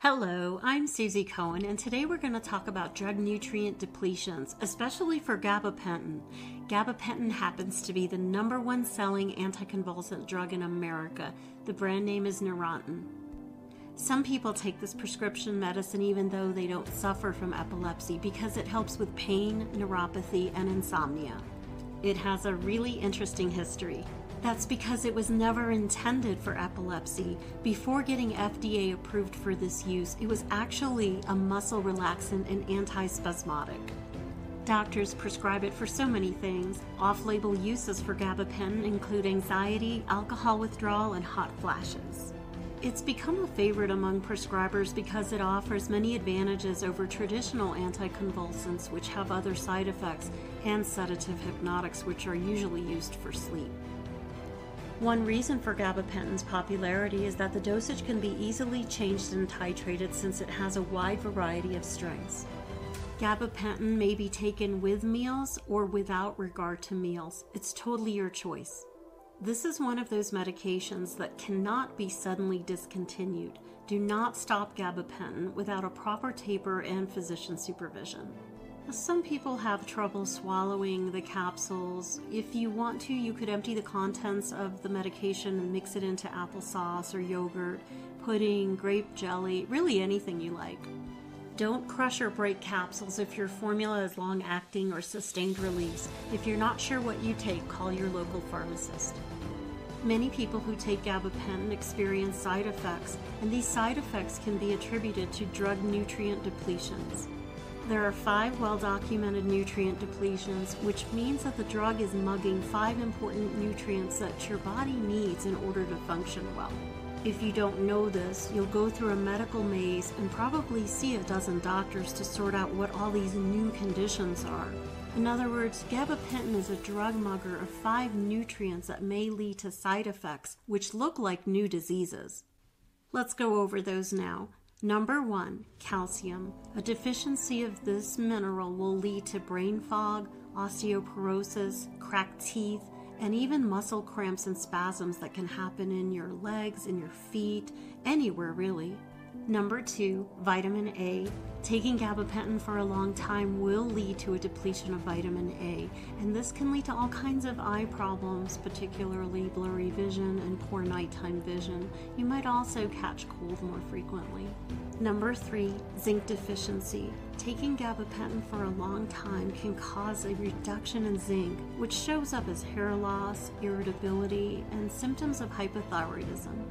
Hello, I'm Susie Cohen, and today we're going to talk about drug nutrient depletions, especially for gabapentin. Gabapentin happens to be the #1 selling anticonvulsant drug in America. The brand name is Neurontin. Some people take this prescription medicine even though they don't suffer from epilepsy because it helps with pain, neuropathy, and insomnia. It has a really interesting history. That's because it was never intended for epilepsy. Before getting FDA approved for this use, it was actually a muscle relaxant and antispasmodic. Doctors prescribe it for so many things. Off-label uses for gabapentin include anxiety, alcohol withdrawal, and hot flashes. It's become a favorite among prescribers because it offers many advantages over traditional anticonvulsants, which have other side effects, and sedative hypnotics, which are usually used for sleep. One reason for gabapentin's popularity is that the dosage can be easily changed and titrated since it has a wide variety of strengths. Gabapentin may be taken with meals or without regard to meals. It's totally your choice. This is one of those medications that cannot be suddenly discontinued. Do not stop gabapentin without a proper taper and physician supervision. Some people have trouble swallowing the capsules. If you want to, you could empty the contents of the medication and mix it into applesauce or yogurt, pudding, grape jelly, really anything you like. Don't crush or break capsules if your formula is long-acting or sustained release. If you're not sure what you take, call your local pharmacist. Many people who take gabapentin experience side effects, and these side effects can be attributed to drug nutrient depletions. There are 5 well-documented nutrient depletions, which means that the drug is mugging 5 important nutrients that your body needs in order to function well. If you don't know this, you'll go through a medical maze and probably see a dozen doctors to sort out what all these new conditions are. In other words, gabapentin is a drug mugger of 5 nutrients that may lead to side effects, which look like new diseases. Let's go over those now. Number 1, calcium. A deficiency of this mineral will lead to brain fog, osteoporosis, cracked teeth, and even muscle cramps and spasms that can happen in your legs, in your feet, anywhere really. Number 2, vitamin A. Taking gabapentin for a long time will lead to a depletion of vitamin A, and this can lead to all kinds of eye problems, particularly blurry vision and poor nighttime vision. You might also catch cold more frequently. Number 3, zinc deficiency. Taking gabapentin for a long time can cause a reduction in zinc, which shows up as hair loss, irritability, and symptoms of hypothyroidism.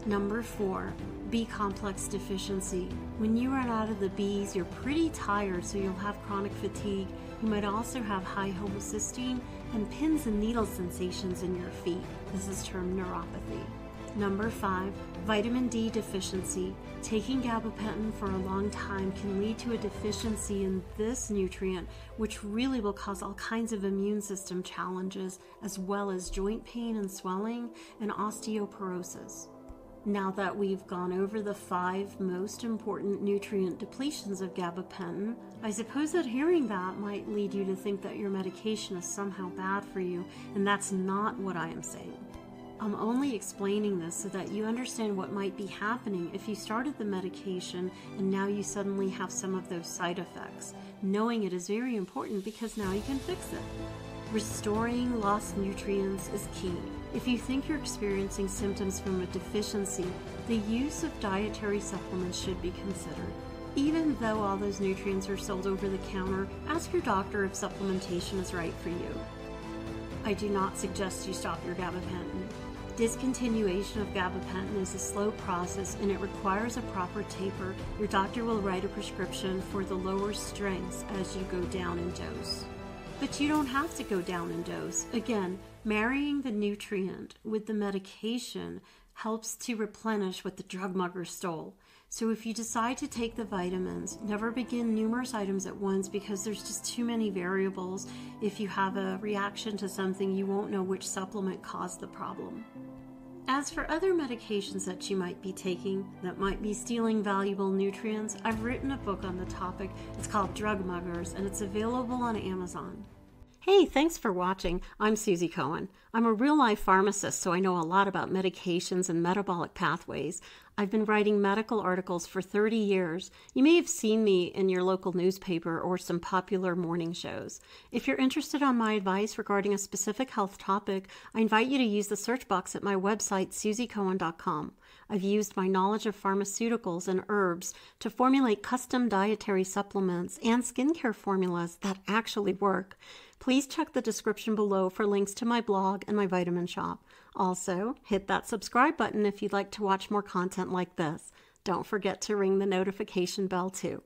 Number 4, B-complex deficiency. When you run out of the Bs, you're pretty tired, so you'll have chronic fatigue. You might also have high homocysteine and pins and needle sensations in your feet. This is termed neuropathy. Number 5, vitamin D deficiency. Taking gabapentin for a long time can lead to a deficiency in this nutrient, which really will cause all kinds of immune system challenges, as well as joint pain and swelling and osteoporosis. Now that we've gone over the 5 most important nutrient depletions of gabapentin, I suppose that hearing that might lead you to think that your medication is somehow bad for you, and that's not what I am saying. I'm only explaining this so that you understand what might be happening if you started the medication and now you suddenly have some of those side effects. Knowing it is very important because now you can fix it. Restoring lost nutrients is key. If you think you're experiencing symptoms from a deficiency, the use of dietary supplements should be considered. Even though all those nutrients are sold over the counter, ask your doctor if supplementation is right for you. I do not suggest you stop your gabapentin. Discontinuation of gabapentin is a slow process and it requires a proper taper. Your doctor will write a prescription for the lower strengths as you go down in dose. But you don't have to go down in dose. Again, marrying the nutrient with the medication helps to replenish what the drug mugger stole. So if you decide to take the vitamins, never begin numerous items at once because there's just too many variables. If you have a reaction to something, you won't know which supplement caused the problem. As for other medications that you might be taking that might be stealing valuable nutrients, I've written a book on the topic. It's called Drug Muggers, and it's available on Amazon. Hey, thanks for watching. I'm Susie Cohen. I'm a real-life pharmacist, so I know a lot about medications and metabolic pathways. I've been writing medical articles for 30 years. You may have seen me in your local newspaper or some popular morning shows. If you're interested in my advice regarding a specific health topic, I invite you to use the search box at my website, susiecohen.com. I've used my knowledge of pharmaceuticals and herbs to formulate custom dietary supplements and skincare formulas that actually work. Please check the description below for links to my blog and my vitamin shop. Also, hit that subscribe button if you'd like to watch more content like this. Don't forget to ring the notification bell too.